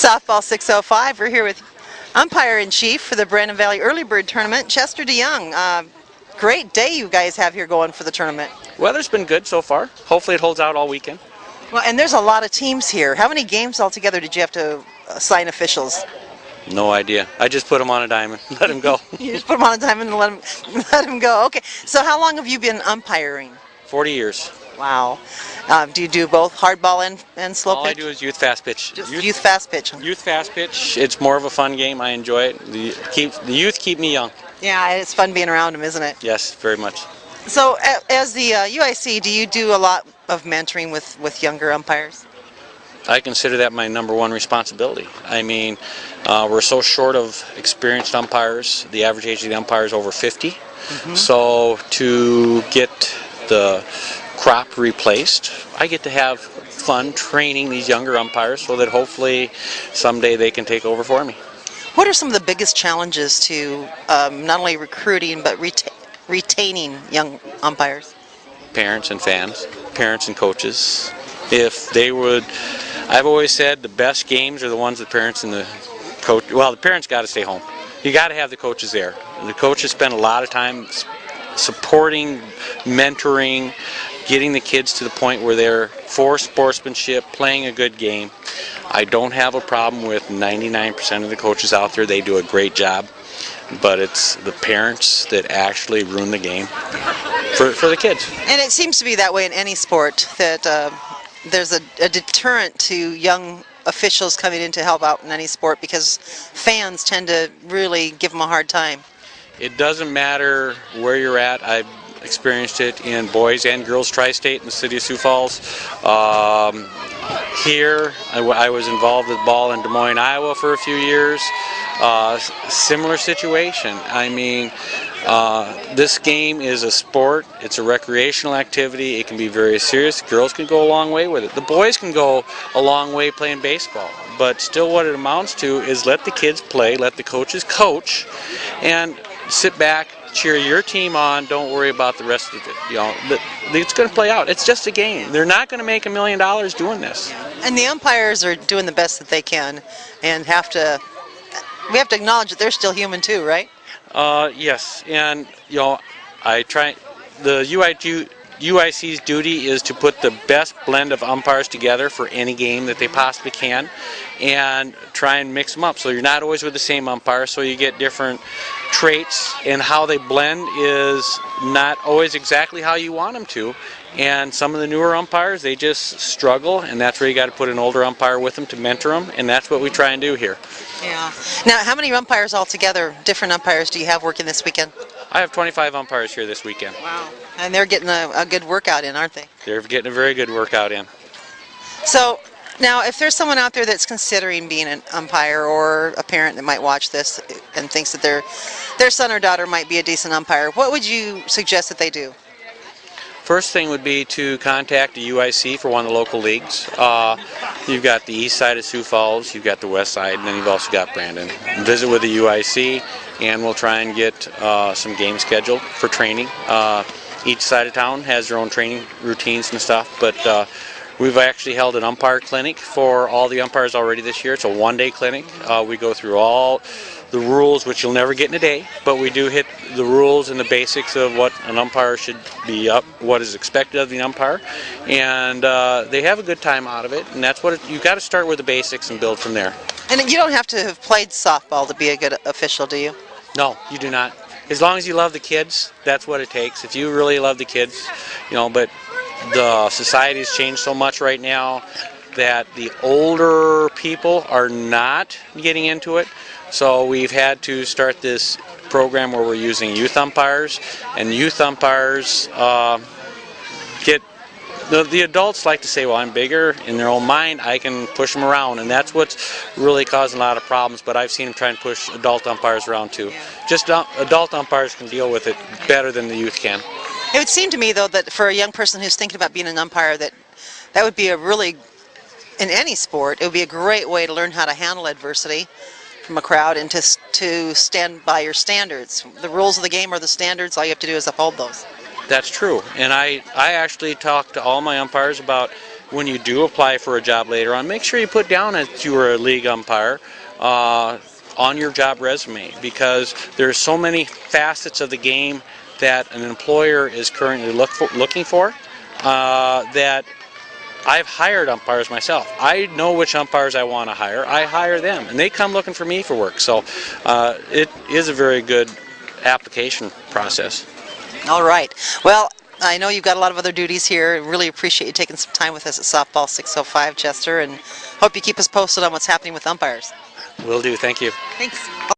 Softball 605. We're here with Umpire-in-Chief for the Brandon Valley Early Bird Tournament, Chester DeYoung. Great day you guys have here going for the tournament. Weather's been good so far. Hopefully it holds out all weekend. Well, and there's a lot of teams here. How many games altogether did you have to assign officials? No idea. I just put them on a diamond. Let them go. You just put them on a diamond and let them go. Okay. So how long have you been umpiring? 40 years. Wow. Do you do both hardball and slow pitch? All I do is youth fast pitch. Just youth fast pitch. Youth fast pitch. It's more of a fun game. I enjoy it. The youth keep me young. Yeah, it's fun being around them, isn't it? Yes, very much. So as the UIC, do you do a lot of mentoring with younger umpires? I consider that my #1 responsibility. I mean, we're so short of experienced umpires. The average age of the umpire is over 50. Mm-hmm. So to get the crop replaced, I get to have fun training these younger umpires so that hopefully someday they can take over for me. What are some of the biggest challenges to not only recruiting but retaining young umpires? Parents and fans, parents and coaches. If they would, I've always said the best games are the ones that parents and the coach, well, the parents got to stay home. You got to have the coaches there. The coaches spend a lot of time supporting, mentoring, getting the kids to the point where they're for sportsmanship, playing a good game. I don't have a problem with 99% of the coaches out there. They do a great job. But it's the parents that actually ruin the game for the kids. And it seems to be that way in any sport, that there's a deterrent to young officials coming in to help out in any sport because fans tend to really give them a hard time. It doesn't matter where you're at. I've experienced it in boys and girls tri-state in the city of Sioux Falls. Here, I was involved with ball in Des Moines, Iowa for a few years. Similar situation. I mean, this game is a sport. It's a recreational activity. It can be very serious. Girls can go a long way with it. The boys can go a long way playing baseball. But still what it amounts to is let the kids play, let the coaches coach, and sit back, cheer your team on. Don't worry about the rest of it. You know, it's going to play out. It's just a game. They're not going to make $1 million doing this. And the umpires are doing the best that they can, and we have to acknowledge that they're still human too, right? Yes, and you know, I try. The UIC's duty is to put the best blend of umpires together for any game that they possibly can, and try and mix them up. So you're not always with the same umpire, so you get different traits, and how they blend is not always exactly how you want them to. And some of the newer umpires, they just struggle, and that's where you got to put an older umpire with them to mentor them, and that's what we try and do here. Yeah. Now, how many umpires altogether, different umpires, do you have working this weekend? I have 25 umpires here this weekend. Wow. And they're getting a good workout in, aren't they? They're getting a very good workout in. So, now, if there's someone out there that's considering being an umpire, or a parent that might watch this and thinks that their son or daughter might be a decent umpire, what would you suggest that they do? First thing would be to contact the UIC for one of the local leagues. You've got the east side of Sioux Falls, you've got the west side, and then you've also got Brandon. Visit with the UIC, and we'll try and get some games scheduled for training. Each side of town has their own training routines and stuff, but we've actually held an umpire clinic for all the umpires already this year. It's a one-day clinic. We go through all the rules, which you'll never get in a day, but we do hit the rules and the basics of what an umpire should be up, what is expected of the umpire, and they have a good time out of it. And that's what you got to start with the basics and build from there. And you don't have to have played softball to be a good official, do you? No, you do not. As long as you love the kids, that's what it takes. If you really love the kids, you know. But the society has changed so much right now that the older people are not getting into it. So we've had to start this program where we're using youth umpires, and youth umpires get, the adults like to say, well, I'm bigger in their own mind, I can push them around, and that's what's really causing a lot of problems. But I've seen them try and push adult umpires around too. Just adult umpires can deal with it better than the youth can. It would seem to me, though, that for a young person who's thinking about being an umpire, that would be a really, in any sport, it would be a great way to learn how to handle adversity from a crowd and to stand by your standards. The rules of the game are the standards. All you have to do is uphold those. That's true. And I actually talk to all my umpires about when you do apply for a job later on, make sure you put down that you were a league umpire on your job resume, because there's so many facets of the game that an employer is currently looking for that I've hired umpires myself. I know which umpires I want to hire. I hire them, and they come looking for me for work. So it is a very good application process. All right. Well, I know you've got a lot of other duties here. Really appreciate you taking some time with us at Softball 605, Chester, and hope you keep us posted on what's happening with umpires. Will do. Thank you. Thanks.